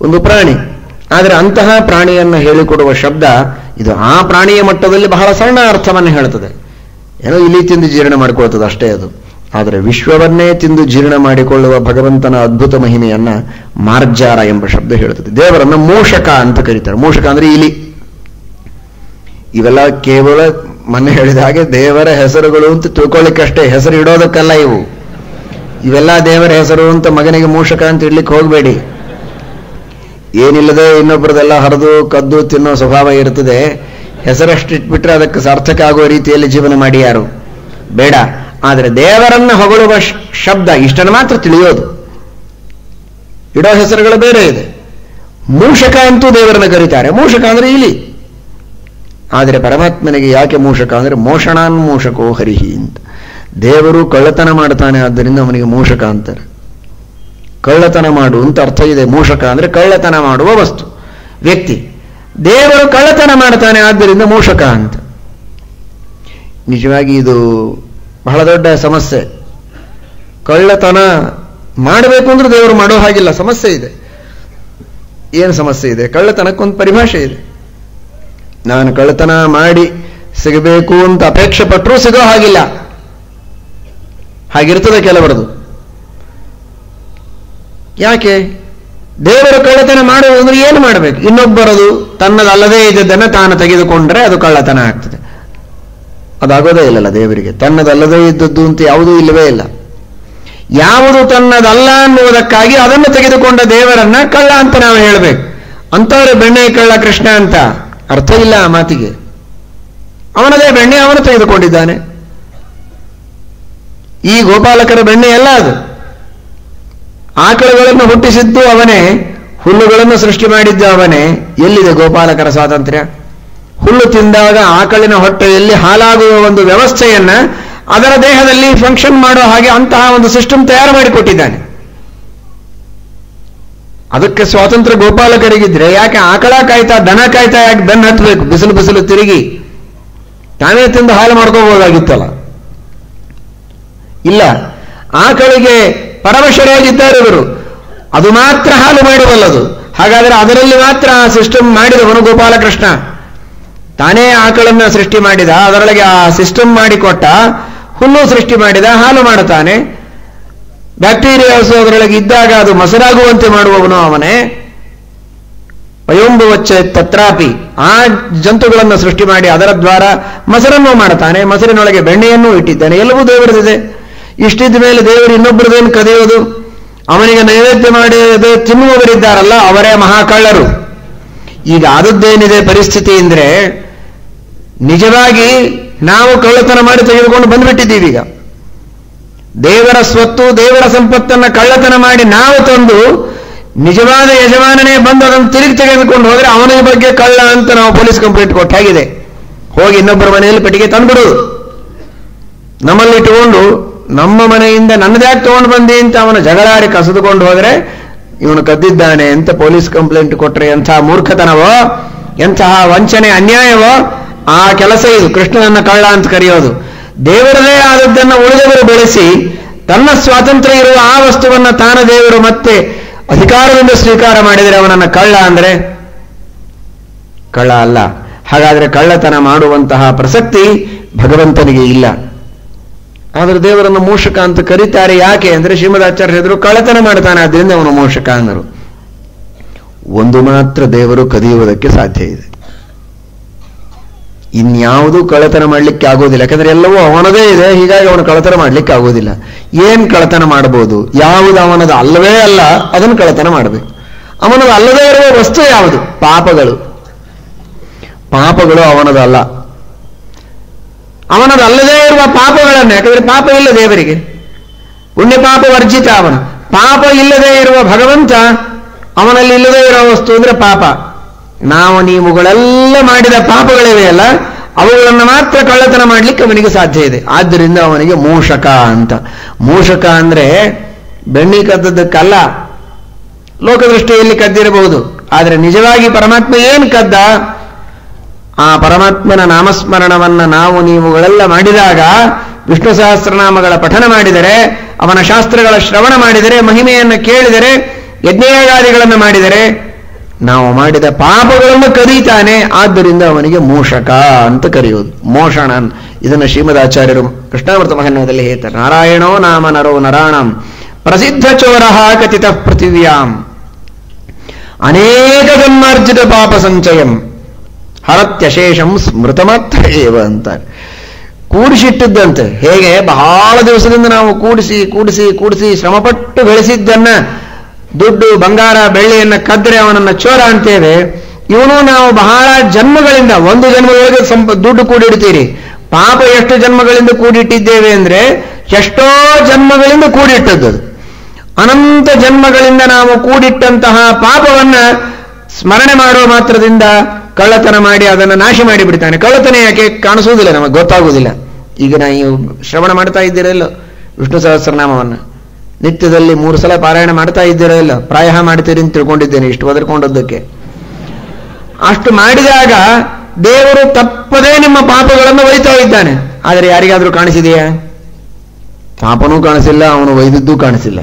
ಒಂದು ಪ್ರಾಣಿ. ಆದರೆ ಅಂತಹ ಪ್ರಾಣಿಯನ್ನು ಹೇಳಿಕೊಡುವ ಶಬ್ದ ಇದು ಆ ಪ್ರಾಣಿಯ ಮಟ್ಟದಲ್ಲಿ ಬಹಳ ಸಣ್ಣ ಅರ್ಥವನ್ನು ಹೇಳ್ತದೆ. ಏನೋ ಇಲ್ಲಿ ತಿಂದು ಜೀರ್ಣ ಮಾಡಿಕೊಳ್ತದೆ ಅಷ್ಟೇ ಅದು. ಆದರೆ ವಿಶ್ವವನ್ನೇ ತಿಂದು ಜೀರ್ಣ ಮಾಡಿಕೊಳ್ಳುವ ಭಗವಂತನ ಅದ್ಭುತ ಮಹಿಮೆಯನ್ನ ಮಾರ್ಜಾರ ಎಂಬ ಶಬ್ದ ಹೇಳ್ತದೆ. ದೇವರನ್ನ ಮೂಷಕ ಅಂತ ಕರೀತಾರೆ. ಮೂಷಕ ಅಂದ್ರೆ ಇಲಿ. ಇವೆಲ್ಲ ಕೇವಲ ಮೊನ್ನೆ ಹೇಳಿದ ಹಾಗೆ ದೇವರ ಹೆಸರುಗಳು ಅಂತ ತಿಳ್ಕೊಳ್ಳಿಕ್ಕಷ್ಟೇ, ಹೆಸರು ಇಡೋದಕ್ಕಲ್ಲ ಇವು. ಇವೆಲ್ಲ ದೇವರ ಹೆಸರು ಅಂತ ಮಗನಿಗೆ ಮೂಷಕ ಅಂತ ಇಡ್ಲಿಕ್ಕೆ ಹೋಗಬೇಡಿ. ಏನಿಲ್ಲದೆ ಇನ್ನೊಬ್ಬರದೆಲ್ಲ ಹರಿದು ಕದ್ದು ತಿನ್ನೋ ಸ್ವಭಾವ ಇರ್ತದೆ. ಹೆಸರಷ್ಟು ಇಟ್ಬಿಟ್ರೆ ಅದಕ್ಕೆ ಸಾರ್ಥಕ ಆಗುವ ರೀತಿಯಲ್ಲಿ ಜೀವನ ಮಾಡಿ ಯಾರು ಬೇಡ. ಆದರೆ ದೇವರನ್ನ ಹೊಗಳುವ ಶಬ್ದ ಇಷ್ಟನ್ನು ಮಾತ್ರ ತಿಳಿಯೋದು. ಇಡೋ ಹೆಸರುಗಳು ಬೇರೆ ಇದೆ. ಮೂಷಕ ಅಂತೂ ದೇವರನ್ನ ಕರೀತಾರೆ. ಮೂಷಕ ಅಂದ್ರೆ ಇಲಿ. ಆದರೆ ಪರಮಾತ್ಮನಿಗೆ ಯಾಕೆ ಮೂಷಕ ಅಂದ್ರೆ ಮೋಷಣಾನ್ ಮೂಷಕೋ ಹರಿಹಿ ಅಂತ. ದೇವರು ಕಳ್ಳತನ ಮಾಡ್ತಾನೆ, ಆದ್ದರಿಂದ ಅವನಿಗೆ ಮೂಷಕ ಅಂತಾರೆ. ಕಳ್ಳತನ ಮಾಡು ಅಂತ ಅರ್ಥ ಇದೆ. ಮೂಷಕ ಅಂದ್ರೆ ಕಳ್ಳತನ ಮಾಡುವ ವಸ್ತು, ವ್ಯಕ್ತಿ. ದೇವರು ಕಳ್ಳತನ ಮಾಡ್ತಾನೆ, ಆದ್ದರಿಂದ ಮೂಷಕ ಅಂತ. ನಿಜವಾಗಿ ಇದು ಬಹಳ ದೊಡ್ಡ ಸಮಸ್ಯೆ. ಕಳ್ಳತನ ಮಾಡಬೇಕು ಅಂದ್ರೆ ದೇವರು ಮಾಡೋ ಹಾಗಿಲ್ಲ, ಸಮಸ್ಯೆ ಇದೆ. ಏನು ಸಮಸ್ಯೆ ಇದೆ? ಕಳ್ಳತನಕ್ಕೊಂದು ಪರಿಭಾಷೆ ಇದೆ. ನಾನು ಕಳ್ಳತನ ಮಾಡಿ ಸಿಗಬೇಕು ಅಂತ ಅಪೇಕ್ಷೆ ಪಟ್ಟರೂ ಸಿಗೋ ಹಾಗಿಲ್ಲ, ಹಾಗಿರ್ತದೆ ಕೆಲವರದು. ಯಾಕೆ? ದೇವರು ಕಳ್ಳತನ ಮಾಡುವುದು ಅಂದ್ರೆ ಏನು ಮಾಡಬೇಕು? ಇನ್ನೊಬ್ಬರದು ತನ್ನದಲ್ಲದೇ ಇದ್ದದ್ದನ್ನು ತಾನು ತೆಗೆದುಕೊಂಡ್ರೆ ಅದು ಕಳ್ಳತನ ಆಗ್ತದೆ. ಅದಾಗೋದೇ ಇಲ್ಲಲ್ಲ ದೇವರಿಗೆ. ತನ್ನದಲ್ಲದೇ ಇದ್ದದ್ದು ಅಂತ ಯಾವುದೂ ಇಲ್ಲವೇ ಇಲ್ಲ. ಯಾವುದು ತನ್ನದಲ್ಲ ಅನ್ನುವುದಕ್ಕಾಗಿ ಅದನ್ನು ತೆಗೆದುಕೊಂಡ ದೇವರನ್ನ ಕಳ್ಳ ಅಂತ ನಾವು ಹೇಳಬೇಕು. ಅಂತವರೇ ಬೆಣ್ಣೆ ಕಳ್ಳ ಕೃಷ್ಣ ಅಂತ ಅರ್ಥ ಇಲ್ಲ ಆ ಮಾತಿಗೆ. ಅವನದೇ ಬೆಣ್ಣೆ ಅವನು ತೆಗೆದುಕೊಂಡಿದ್ದಾನೆ. ಈ ಗೋಪಾಲಕರ ಬೆಣ್ಣೆ ಎಲ್ಲ ಅದು. ಆಕಳುಗಳನ್ನು ಹುಟ್ಟಿಸಿದ್ದು ಅವನೇ, ಹುಲ್ಲುಗಳನ್ನು ಸೃಷ್ಟಿ ಮಾಡಿದ್ದು ಅವನೇ. ಎಲ್ಲಿದೆ ಗೋಪಾಲಕರ ಸ್ವಾತಂತ್ರ್ಯ? ಹುಲ್ಲು ತಿಂದಾಗ ಆಕಳಿನ ಹೊಟ್ಟೆಯಲ್ಲಿ ಹಾಲಾಗುವ ಒಂದು ವ್ಯವಸ್ಥೆಯನ್ನ ಅದರ ದೇಹದಲ್ಲಿ ಫಂಕ್ಷನ್ ಮಾಡೋ ಹಾಗೆ ಅಂತಹ ಒಂದು ಸಿಸ್ಟಮ್ ತಯಾರು ಮಾಡಿಕೊಟ್ಟಿದ್ದಾನೆ. ಅದಕ್ಕೆ ಸ್ವಾತಂತ್ರ್ಯ ಗೋಪಾಲಕರಿಗಿದ್ರೆ ಯಾಕೆ ಆಕಳ ಕಾಯ್ತಾ ದನ ಕಾಯ್ತಾ ಯಾಕೆ ಬೆನ್ನು ಹತ್ತಬೇಕು? ಬಿಸಿಲು ಬಿಸಿಲು ತಿರುಗಿ ತಾನೇ ತಿಂದು ಹಾಲು ಮಾಡ್ಕೋಬಹುದಾಗಿತ್ತಲ್ಲ. ಇಲ್ಲ, ಆಕಳಿಗೆ ಪರವಶರಾಗಿದ್ದಾರೆ ಇವರು, ಅದು ಮಾತ್ರ ಹಾಲು ಮಾಡಬಲ್ಲದು. ಹಾಗಾದರೆ ಅದರಲ್ಲಿ ಮಾತ್ರ ಆ ಸಿಸ್ಟಮ್ ಮಾಡಿದವನು ಗೋಪಾಲಕೃಷ್ಣ. ತಾನೇ ಆಕಳನ್ನ ಸೃಷ್ಟಿ ಮಾಡಿದ, ಅದರೊಳಗೆ ಆ ಸಿಸ್ಟಮ್ ಮಾಡಿಕೊಟ್ಟ, ಹುಲ್ಲು ಸೃಷ್ಟಿ ಮಾಡಿದ, ಹಾಲು ಮಾಡುತ್ತಾನೆ. ಬ್ಯಾಕ್ಟೀರಿಯಾಸು ಅದರೊಳಗೆ ಇದ್ದಾಗ ಅದು ಮೊಸರಾಗುವಂತೆ ಮಾಡುವವನು ಅವನೇ. ವಯೋಂಬುವಚ್ಚ ತತ್ರಾಪಿ, ಆ ಜಂತುಗಳನ್ನು ಸೃಷ್ಟಿ ಮಾಡಿ ಅದರ ದ್ವಾರ ಮೊಸರನ್ನು ಮಾಡುತ್ತಾನೆ. ಮೊಸರಿನೊಳಗೆ ಬೆಣ್ಣೆಯನ್ನೂ ಇಟ್ಟಿದ್ದಾನೆ. ಎಲ್ಲವೂ ದೇವರದಿದೆ. ಇಷ್ಟಿದ್ದ ಮೇಲೆ ದೇವರು ಇನ್ನೊಬ್ಬರದೇನು ಕದಿಯೋದು? ಅವನಿಗೆ ನೈವೇದ್ಯ ಮಾಡಿ ತಿನ್ನುವವರಿದ್ದಾರಲ್ಲ ಅವರೇ ಮಹಾಕಳ್ಳರು. ಈಗ ಆದದ್ದೇನಿದೆ ಪರಿಸ್ಥಿತಿ ಅಂದರೆ, ನಿಜವಾಗಿ ನಾವು ಕಳ್ಳತನ ಮಾಡಿ ತೆಗೆದುಕೊಂಡು ಬಂದ್ಬಿಟ್ಟಿದ್ದೀವಿ. ಈಗ ದೇವರ ಸ್ವತ್ತು ದೇವರ ಸಂಪತ್ತನ್ನು ಕಳ್ಳತನ ಮಾಡಿ ನಾವು ತಂದು ನಿಜವಾದ ಯಜಮಾನನೇ ಬಂದು ಅದನ್ನು ತಿರುಗಿ ತೆಗೆದುಕೊಂಡು ಹೋದರೆ ಅವನ ಬಗ್ಗೆ ಕಳ್ಳ ಅಂತ ನಾವು ಪೊಲೀಸ್ ಕಂಪ್ಲೇಂಟ್ ಕೊಟ್ಟಾಗಿದೆ. ಹೋಗಿ ಇನ್ನೊಬ್ಬರ ಮನೆಯಲ್ಲಿ ಪೆಟ್ಟಿಗೆ ತಂದ್ಬಿಡೋದು, ನಮ್ಮಲ್ಲಿ ಇಟ್ಟುಕೊಂಡು ನಮ್ಮ ಮನೆಯಿಂದ ನನ್ನದ್ಯಾಕೆ ತಗೊಂಡು ಬಂದಿ ಅಂತ ಅವನ ಜಗಳಾಡಿ ಕಸಿದುಕೊಂಡು ಹೋದರೆ ಇವನು ಕದ್ದಿದ್ದಾನೆ ಅಂತ ಪೊಲೀಸ್ ಕಂಪ್ಲೇಂಟ್ ಕೊಟ್ಟರೆ ಎಂತಹ ಮೂರ್ಖತನವೋ, ಎಂತಹ ವಂಚನೆ ಅನ್ಯಾಯವೋ ಆ ಕೆಲಸ ಇದು. ಕೃಷ್ಣನನ್ನ ಕಳ್ಳ ಅಂತ ಕರೆಯೋದು. ದೇವರದೇ ಆದದ್ದನ್ನು ಉಳಿದವರು ಬೆಳೆಸಿ ತನ್ನ ಸ್ವಾತಂತ್ರ್ಯ ಇರುವ ಆ ವಸ್ತುವನ್ನ ತಾನ ದೇವರು ಮತ್ತೆ ಅಧಿಕಾರದಿಂದ ಸ್ವೀಕಾರ ಮಾಡಿದರೆ ಅವನನ್ನ ಕಳ್ಳ ಅಂದರೆ ಕಳ್ಳ ಅಲ್ಲ. ಹಾಗಾದರೆ ಕಳ್ಳತನ ಮಾಡುವಂತಹ ಪ್ರಸಕ್ತಿ ಭಗವಂತನಿಗೆ ಇಲ್ಲ. ಆದರೆ ದೇವರನ್ನು ಮೂಷಕ ಅಂತ ಕರೀತಾರೆ. ಯಾಕೆ ಅಂದರೆ ಶ್ರೀಮದಾಚಾರ್ಯ ಹೇಳಿದ್ರು ಕಳ್ಳತನ ಮಾಡ್ತಾನೆ, ಆದ್ದರಿಂದ ಅವನು ಮೂಷಕ ಅಂದರು. ಒಂದು ಮಾತ್ರ ದೇವರು ಕದಿಯುವುದಕ್ಕೆ ಸಾಧ್ಯ ಇದೆ, ಇನ್ಯಾವುದೂ ಕಳ್ಳತನ ಮಾಡಲಿಕ್ಕೆ ಆಗೋದಿಲ್ಲ. ಯಾಕಂದ್ರೆ ಎಲ್ಲವೂ ಅವನದೇ ಇದೆ, ಹೀಗಾಗಿ ಅವನು ಕಳ್ಳತನ ಮಾಡಲಿಕ್ಕೆ ಆಗೋದಿಲ್ಲ. ಏನ್ ಕಳ್ಳತನ ಮಾಡಬಹುದು? ಯಾವುದು ಅವನದು ಅಲ್ಲವೇ ಅಲ್ಲ ಅದನ್ನು ಕಳ್ಳತನ ಮಾಡಬೇಕು. ಅವನದು ಅಲ್ಲದೇ ಇರುವ ವಸ್ತು ಯಾವುದು? ಪಾಪಗಳು. ಪಾಪಗಳು ಅವನದಲ್ಲ. ಅವನದು ಅಲ್ಲದೇ ಇರುವ ಪಾಪಗಳನ್ನು, ಯಾಕಂದ್ರೆ ಪಾಪ ಇಲ್ಲ ದೇವರಿಗೆ, ಪುಣ್ಯ ಪಾಪ ವರ್ಜಿತ ಅವನು. ಪಾಪ ಇಲ್ಲದೆ ಇರುವ ಭಗವಂತ, ಅವನಲ್ಲಿ ಇಲ್ಲದೇ ಇರುವ ವಸ್ತು ಅಂದ್ರೆ ಪಾಪ. ನಾವು ನೀವುಗಳೆಲ್ಲ ಮಾಡಿದ ಪಾಪಗಳಿವೆ ಅಲ್ಲ, ಅವುಗಳನ್ನು ಮಾತ್ರ ಕಳ್ಳತನ ಮಾಡಲಿಕ್ಕೆ ಅವನಿಗೆ ಸಾಧ್ಯ ಇದೆ. ಆದ್ದರಿಂದ ಅವನಿಗೆ ಮೂಷಕ ಅಂತ. ಮೂಷಕ ಅಂದ್ರೆ ಬೆಣ್ಣಿ ಕದ್ದದ್ದಕ್ಕಲ್ಲ, ಲೋಕದೃಷ್ಟಿಯಲ್ಲಿ ಕದ್ದಿರಬಹುದು. ಆದರೆ ನಿಜವಾಗಿ ಪರಮಾತ್ಮ ಏನು ಕದ್ದ? ಆ ಪರಮಾತ್ಮನ ನಾಮಸ್ಮರಣವನ್ನ ನಾವು ನೀವುಗಳೆಲ್ಲ ಮಾಡಿದಾಗ, ವಿಷ್ಣು ಸಹಸ್ರನಾಮಗಳ ಪಠನ ಮಾಡಿದರೆ, ಅವನ ಶಾಸ್ತ್ರಗಳ ಶ್ರವಣ ಮಾಡಿದರೆ, ಮಹಿಮೆಯನ್ನು ಕೇಳಿದರೆ, ಯಜ್ಞಯಾಗಾದಿಗಳನ್ನು ಮಾಡಿದರೆ ನಾವು ಮಾಡಿದ ಪಾಪಗಳನ್ನು ಕದೀತಾನೆ. ಆದ್ದರಿಂದ ಅವನಿಗೆ ಮೂಷಕ ಅಂತ ಕರೆಯುವುದು, ಮೋಷಣನ್. ಇದನ್ನು ಶ್ರೀಮದಾಚಾರ್ಯರು ಕೃಷ್ಣಾಮೃತ ಮಹನ್ಯದಲ್ಲಿ ಹೇಳ್ತಾರೆ. ನಾರಾಯಣೋ ನಾಮ ನರೋ ನರಾಣಂ ಪ್ರಸಿದ್ಧ ಚೋರ ಕಥಿತ ಪೃಥಿವ್ಯಾಂ ಅನೇಕ ಜನ್ಮಾರ್ಜಿತ ಪಾಪ ಸಂಚಯಂ ಹರತ್ಯಶೇಷಂ ಸ್ಮೃತ ಮಾತ್ರ ಏವ ಅಂತಾರೆ. ಕೂಡಿಸಿಟ್ಟಿದ್ದಂತೆ. ಹೇಗೆ ಬಹಳ ದಿವಸದಿಂದ ನಾವು ಕೂಡಿಸಿ ಕೂಡಿಸಿ ಕೂಡಿಸಿ ಶ್ರಮಪಟ್ಟು ಗಳಿಸಿದ್ದನ್ನ, ದುಡ್ಡು ಬಂಗಾರ ಬೆಳ್ಳಿಯನ್ನ ಕದ್ರೆ ಅವನನ್ನ ಚೋರ ಅಂತೇವೆ. ಇವನು ನಾವು ಬಹಳ ಜನ್ಮಗಳಿಂದ, ಒಂದು ಜನ್ಮದೊಳಗೆ ದುಡ್ಡು ಕೂಡಿಡ್ತೀರಿ. ಪಾಪ ಎಷ್ಟು ಜನ್ಮಗಳಿಂದ ಕೂಡಿಟ್ಟಿದ್ದೇವೆ ಅಂದ್ರೆ ಎಷ್ಟೋ ಜನ್ಮಗಳಿಂದ ಕೂಡಿಟ್ಟದ್ದು. ಅನಂತ ಜನ್ಮಗಳಿಂದ ನಾವು ಕೂಡಿಟ್ಟಂತಹ ಪಾಪವನ್ನ ಸ್ಮರಣೆ ಮಾಡುವ ಮಾತ್ರದಿಂದ ಕಳ್ಳತನ ಮಾಡಿ ಅದನ್ನು ನಾಶ ಮಾಡಿಬಿಡ್ತಾನೆ. ಕಳ್ಳತನ ಯಾಕೆ ಕಾಣಿಸುವುದಿಲ್ಲ, ನಮಗೆ ಗೊತ್ತಾಗುವುದಿಲ್ಲ. ಈಗ ನೀವು ಶ್ರವಣ ಮಾಡ್ತಾ ಇದ್ದೀರಲ್ಲ ವಿಷ್ಣು ಸಹಸ್ರನಾಮವನ್ನು, ನಿತ್ಯದಲ್ಲಿ 3 ಸಲ ಪಾರಾಯಣ ಮಾಡ್ತಾ ಇದ್ದೀರೋ ಇಲ್ಲ? ಪ್ರಾಯ ಮಾಡ್ತೀರಿ ಅಂತ ತಿಳ್ಕೊಂಡಿದ್ದೇನೆ ಇಷ್ಟು ಒದರ್ಕೊಂಡದ್ದಕ್ಕೆ. ಅಷ್ಟು ಮಾಡಿದಾಗ ದೇವರು ತಪ್ಪದೇ ನಿಮ್ಮ ಪಾಪಗಳನ್ನು ಒಯ್ತಾ ಇದ್ದಾನೆ. ಆದರೆ ಯಾರಿಗಾದ್ರೂ ಕಾಣಿಸಿದೆಯಾ? ಪಾಪನೂ ಕಾಣಿಸಿಲ್ಲ, ಅವನು ಒಯ್ದದ್ದೂ ಕಾಣಿಸಿಲ್ಲ.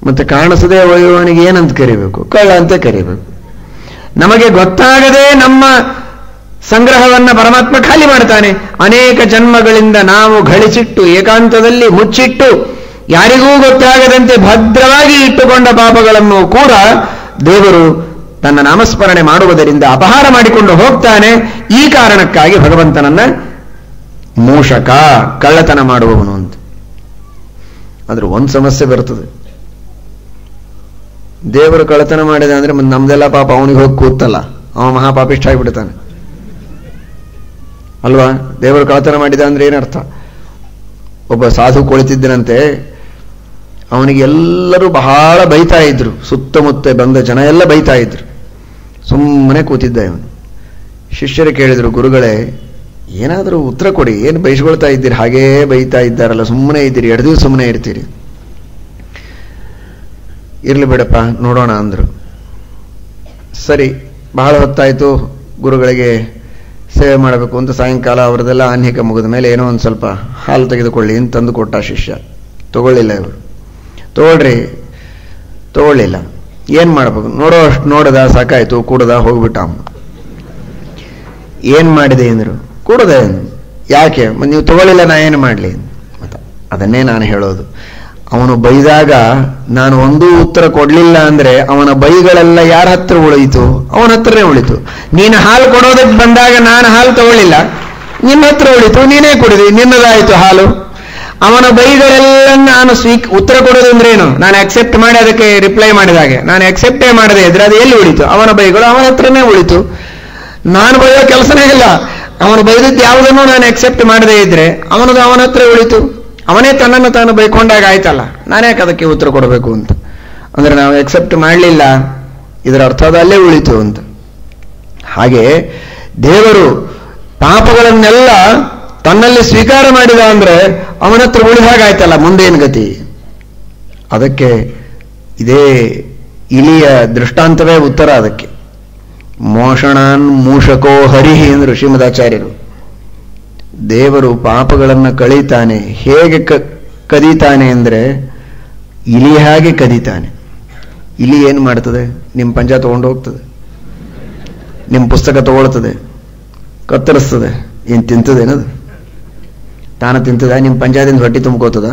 ಮತ್ತೆ ಕಾಣಿಸದೆ ಒಯ್ಯುವವನಿಗೆ ಏನಂತ ಕರಿಬೇಕು? ಕಳ್ಳ ಅಂತ ಕರಿಬೇಕು. ನಮಗೆ ಗೊತ್ತಾಗದೆ ನಮ್ಮ ಸಂಗ್ರಹವನ್ನ ಪರಮಾತ್ಮ ಖಾಲಿ ಮಾಡ್ತಾನೆ. ಅನೇಕ ಜನ್ಮಗಳಿಂದ ನಾವು ಗಳಿಸಿಟ್ಟು ಏಕಾಂತದಲ್ಲಿ ಮುಚ್ಚಿಟ್ಟು ಯಾರಿಗೂ ಗೊತ್ತಾಗದಂತೆ ಭದ್ರವಾಗಿ ಇಟ್ಟುಕೊಂಡ ಪಾಪಗಳನ್ನು ಕೂಡ ದೇವರು ತನ್ನ ನಾಮಸ್ಮರಣೆ ಮಾಡುವುದರಿಂದ ಅಪಹಾರ ಮಾಡಿಕೊಂಡು ಹೋಗ್ತಾನೆ. ಈ ಕಾರಣಕ್ಕಾಗಿ ಭಗವಂತನನ್ನ ಮೂಷಕ, ಕಳ್ಳತನ ಮಾಡುವವನು ಅಂತ. ಆದ್ರೆ ಒಂದು ಸಮಸ್ಯೆ ಬರ್ತದೆ. ದೇವರು ಕಳ್ಳತನ ಮಾಡಿದ ಅಂದ್ರೆ ನಮ್ದೆಲ್ಲ ಪಾಪ ಅವನಿಗೆ ಹೋಗಿ ಕೂತಲ್ಲ, ಅವ ಮಹಾಪಾಪಿಷ್ಠ ಆಗಿಬಿಡ್ತಾನೆ ಅಲ್ವಾ? ದೇವರು ಕಳ್ಳತನ ಮಾಡಿದ ಅಂದ್ರೆ ಏನರ್ಥ? ಒಬ್ಬ ಸಾಧು ಕುಳಿತಿದ್ದನಂತೆ, ಅವನಿಗೆ ಎಲ್ಲರೂ ಬಹಳ ಬೈತಾ ಇದ್ರು, ಸುತ್ತಮುತ್ತ ಬಂದ ಜನ ಎಲ್ಲ ಬೈತಾ ಇದ್ರು. ಸುಮ್ಮನೆ ಕೂತಿದ್ದ ಇವನು. ಶಿಷ್ಯರು ಕೇಳಿದ್ರು, ಗುರುಗಳೇ ಏನಾದರೂ ಉತ್ತರ ಕೊಡಿ, ಏನು ಬಯಸ್ಕೊಳ್ತಾ ಇದ್ದೀರಿ, ಹಾಗೇ ಬೈತಾ ಇದ್ದಾರಲ್ಲ, ಸುಮ್ಮನೆ ಇದ್ದೀರಿ, 2 ದಿವಸ ಸುಮ್ಮನೆ ಇರ್ತೀರಿ. ಇರ್ಲಿ ಬಿಡಪ್ಪ ನೋಡೋಣ ಅಂದರು. ಸರಿ, ಬಹಳ ಹೊತ್ತಾಯಿತು, ಗುರುಗಳಿಗೆ ಸೇವೆ ಮಾಡಬೇಕು ಅಂತ ಸಾಯಂಕಾಲ ಅವರದೆಲ್ಲ ಆನ್ಹಿಕ ಮುಗಿದ ಮೇಲೆ ಏನೋ ಒಂದು ಸ್ವಲ್ಪ ಹಾಲು ತೆಗೆದುಕೊಳ್ಳಿ ಅಂತ ತಂದು ಕೊಟ್ಟ ಶಿಷ್ಯ. ತಗೊಳ್ಳಿಲ್ಲ ಇವರು. ತಗೊಳ್ಳಿಲ್ಲ. ಏನು ಮಾಡಬೇಕು, ನೋಡೋ ಅಷ್ಟು ನೋಡದ, ಸಾಕಾಯಿತು, ಕೂಡದ, ಹೋಗ್ಬಿಟ್ಟ. ಏನು ಮಾಡಿದೆ ಅಂದರು. ಕೂಡದೆ. ಯಾಕೆ ನೀವು ತಗೊಳ್ಳಿಲ್ಲ, ನಾ ಏನು ಮಾಡಲಿ? ಅದನ್ನೇ ನಾನು ಹೇಳೋದು. ಅವನು ಬೈದಾಗ ನಾನು ಒಂದೂ ಉತ್ತರ ಕೊಡಲಿಲ್ಲ ಅಂದರೆ ಅವನ ಬೈಗಳೆಲ್ಲ ಯಾರ ಹತ್ರ ಉಳಿಯಿತು? ಅವನ ಹತ್ರನೇ ಉಳಿತು. ನೀನು ಹಾಲು ಕೊಡೋದಕ್ಕೆ ಬಂದಾಗ ನಾನು ಹಾಲು ತಗೊಳ್ಳಿಲ್ಲ, ನಿನ್ನ ಹತ್ರ ಉಳಿತು, ನೀನೇ ಕುಡಿದಿ, ನಿನ್ನದಾಯಿತು ಹಾಲು. ಅವನ ಬೈಗಳೆಲ್ಲ ನಾನು ಉತ್ತರ ಕೊಡೋದು ಅಂದ್ರೇನು? ನಾನು ಅಕ್ಸೆಪ್ಟ್ ಮಾಡಿ ಅದಕ್ಕೆ ರಿಪ್ಲೈ ಮಾಡಿದಾಗೆ. ನಾನು ಅಕ್ಸೆಪ್ಟೇ ಮಾಡದೆ ಇದ್ರೆ ಅದು ಎಲ್ಲಿ ಉಳಿತು? ಅವನ ಬೈಗಳು ಅವನ ಹತ್ರನೇ ಉಳಿತು. ನಾನು ಬೈಯೋ ಕೆಲಸನೇ ಇಲ್ಲ. ಅವನು ಬೈದದ್ದು ಯಾವುದನ್ನು ನಾನು ಅಕ್ಸೆಪ್ಟ್ ಮಾಡದೇ ಇದ್ರೆ ಅವನದು ಅವನ ಹತ್ರ ಉಳಿತು. ಅವನೇ ತನ್ನನ್ನು ತಾನು ಬೈಕೊಂಡಾಗ ಆಯ್ತಲ್ಲ, ನಾನ್ಯಾಕೆ ಅದಕ್ಕೆ ಉತ್ತರ ಕೊಡಬೇಕು ಅಂತ. ಅಂದ್ರೆ ನಾವು ಅಕ್ಸೆಪ್ಟ್ ಮಾಡಲಿಲ್ಲ, ಇದರ ಅರ್ಥದ ಅಲ್ಲೇ ಉಳಿತು ಅಂತ. ಹಾಗೆ ದೇವರು ಪಾಪಗಳನ್ನೆಲ್ಲ ತನ್ನಲ್ಲಿ ಸ್ವೀಕಾರ ಮಾಡಿದ ಅಂದ್ರೆ ಅವನ ಹತ್ರ ಉಳಿದಾಗಾಯ್ತಲ್ಲ, ಮುಂದೇನು ಗತಿ? ಅದಕ್ಕೆ ಇದೇ ಇಲಿಯ ದೃಷ್ಟಾಂತವೇ ಉತ್ತರ ಅದಕ್ಕೆ. ಮೋಷಣಾನ್ ಮೂಷಕೋ ಹರಿಹಿ ಎಂದರು ಶ್ರೀಮದಾಚಾರ್ಯರು. ದೇವರು ಪಾಪಗಳನ್ನು ಕಳೀತಾನೆ. ಹೇಗೆ ಕದೀತಾನೆ ಅಂದರೆ ಇಲಿ ಹಾಗೆ ಕದೀತಾನೆ. ಇಲಿ ಏನು ಮಾಡ್ತದೆ? ನಿಮ್ಮ ಪಂಜ ತಗೊಂಡು ಹೋಗ್ತದೆ, ನಿಮ್ಮ ಪುಸ್ತಕ ತಗೊಳ್ತದೆ, ಕತ್ತರಿಸ್ತದೆ. ಏನು ತಿಂತದೇನದು? ತಾನು ತಿಂತದ? ನಿಮ್ಮ ಪಂಜಾದಿಂದ ಹೊಟ್ಟೆ ತುಂಬ್ಕೋತದ?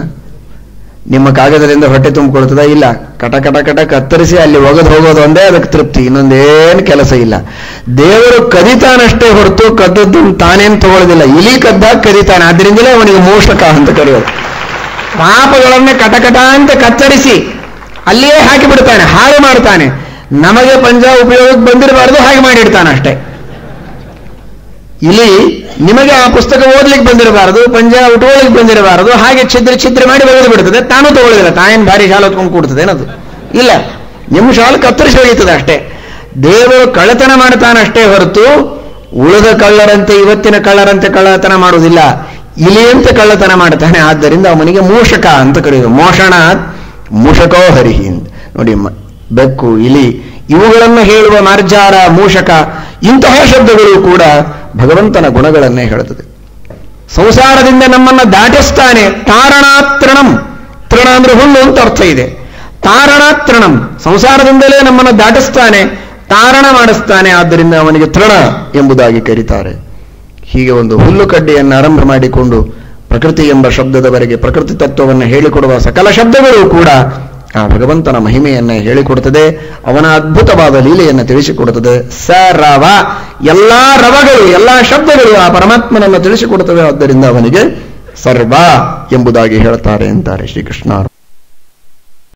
ನಿಮ್ಮ ಕಾಗದದಿಂದ ಹೊಟ್ಟೆ ತುಂಬಿಕೊಳ್ತದ? ಇಲ್ಲ. ಕಟ ಕಟ ಕಟ ಕತ್ತರಿಸಿ ಅಲ್ಲಿ ಒಗೆದು ಹೋಗೋದು ಒಂದೇ ಅದಕ್ಕೆ ತೃಪ್ತಿ, ಇನ್ನೊಂದೇನು ಕೆಲಸ ಇಲ್ಲ. ದೇವರು ಕದಿತಾನಷ್ಟೇ ಹೊರತು ಕದ್ದದ್ದು ತಾನೇನು ತಗೊಳ್ಳೋದಿಲ್ಲ. ಇಲಿ ಕದ್ದಾಗ ಕದಿತಾನೆ, ಆದ್ರಿಂದಲೇ ಅವನಿಗೆ ಮೂಷಕ ಅಂತ ಕರೆಯೋದು. ಪಾಪಗಳನ್ನೇ ಕಟಕಟ ಅಂತ ಕತ್ತರಿಸಿ ಅಲ್ಲಿಯೇ ಹಾಕಿ ಬಿಡ್ತಾನೆ, ಹಾಳು ಮಾಡ್ತಾನೆ. ನಮಗೆ ಪಂಜ ಉಪಯೋಗಕ್ಕೆ ಬಂದಿರಬಾರ್ದು, ಹಾಗೆ ಮಾಡಿಡ್ತಾನೆ ಅಷ್ಟೇ. ಇಲಿ ನಿಮಗೆ ಆ ಪುಸ್ತಕ ಓದ್ಲಿಕ್ಕೆ ಬಂದಿರಬಾರದು, ಪಂಜ ಉಟ್ಕೊಳ್ಳಿಕ್ಕೆ ಬಂದಿರಬಾರದು, ಹಾಗೆ ಛಿದ್ರ ಮಾಡಿ ಬಗೆದು ಬಿಡ್ತದೆ. ತಾನೂ ತಗೊಳ್ಳೋದಿಲ್ಲ. ತಾನೇನು ಭಾರಿ ಶಾಲು ಹೊತ್ಕೊಂಡು ಕೂಡ್ತದೆ ಏನದು? ಇಲ್ಲ. ನಿಮ್ಮ ಶಾಲು ಕತ್ತರಿಸಿ ಒಯ್ಯುತ್ತದೆ ಅಷ್ಟೇ. ದೇವರು ಕಳ್ಳತನ ಮಾಡ್ತಾನಷ್ಟೇ ಹೊರತು ಉಳಿದ ಕಳ್ಳರಂತೆ, ಇವತ್ತಿನ ಕಳ್ಳರಂತೆ ಕಳ್ಳತನ ಮಾಡುವುದಿಲ್ಲ. ಇಲಿಯಂತೆ ಕಳ್ಳತನ ಮಾಡ್ತಾನೆ. ಆದ್ದರಿಂದ ಅವನಿಗೆ ಮೂಷಕ ಅಂತ ಕರೆಯುವುದು. ಮೋಷಣ ಮೂಷಕೋ ಹರಿಹಿ. ನೋಡಿ, ಬೆಕ್ಕು, ಇಲಿ ಇವುಗಳನ್ನು ಹೇಳುವ ಮಾರ್ಜಾರ, ಮೂಷಕ, ಇಂತಹ ಶಬ್ದಗಳು ಕೂಡ ಭಗವಂತನ ಗುಣಗಳನ್ನೇ ಹೇಳುತ್ತದೆ. ಸಂಸಾರದಿಂದ ನಮ್ಮನ್ನು ದಾಟಿಸ್ತಾನೆ. ತಾರಣಾತ್ರಣಂ, ತೃಣ ಅಂದ್ರೆ ಹುಲ್ಲು ಅಂತ ಅರ್ಥ ಇದೆ. ತಾರಣಾತ್ರಣಂ, ಸಂಸಾರದಿಂದಲೇ ನಮ್ಮನ್ನು ದಾಟಿಸ್ತಾನೆ, ತಾರಣ ಮಾಡಿಸ್ತಾನೆ. ಆದ್ದರಿಂದ ಅವನಿಗೆ ತೃಣ ಎಂಬುದಾಗಿ ಕರೀತಾರೆ. ಹೀಗೆ ಒಂದು ಹುಲ್ಲು ಕಡ್ಡಿಯನ್ನು ಆರಂಭ ಮಾಡಿಕೊಂಡು ಪ್ರಕೃತಿ ಎಂಬ ಶಬ್ದದವರೆಗೆ ಪ್ರಕೃತಿ ತತ್ವವನ್ನು ಹೇಳಿಕೊಡುವ ಸಕಲ ಶಬ್ದಗಳು ಕೂಡ ಆ ಭಗವಂತನ ಮಹಿಮೆಯನ್ನ ಹೇಳಿಕೊಡುತ್ತದೆ. ಅವನ ಅದ್ಭುತವಾದ ಲೀಲೆಯನ್ನು ತಿಳಿಸಿಕೊಡುತ್ತದೆ. ಸ ರವ, ಎಲ್ಲಾ ರವಗಳು, ಎಲ್ಲಾ ಶಬ್ದಗಳು ಆ ಪರಮಾತ್ಮನನ್ನು ತಿಳಿಸಿಕೊಡುತ್ತವೆ. ಆದ್ದರಿಂದ ಅವನಿಗೆ ಸರ್ವ ಎಂಬುದಾಗಿ ಹೇಳ್ತಾರೆ ಅಂತಾರೆ ಶ್ರೀಕೃಷ್ಣ.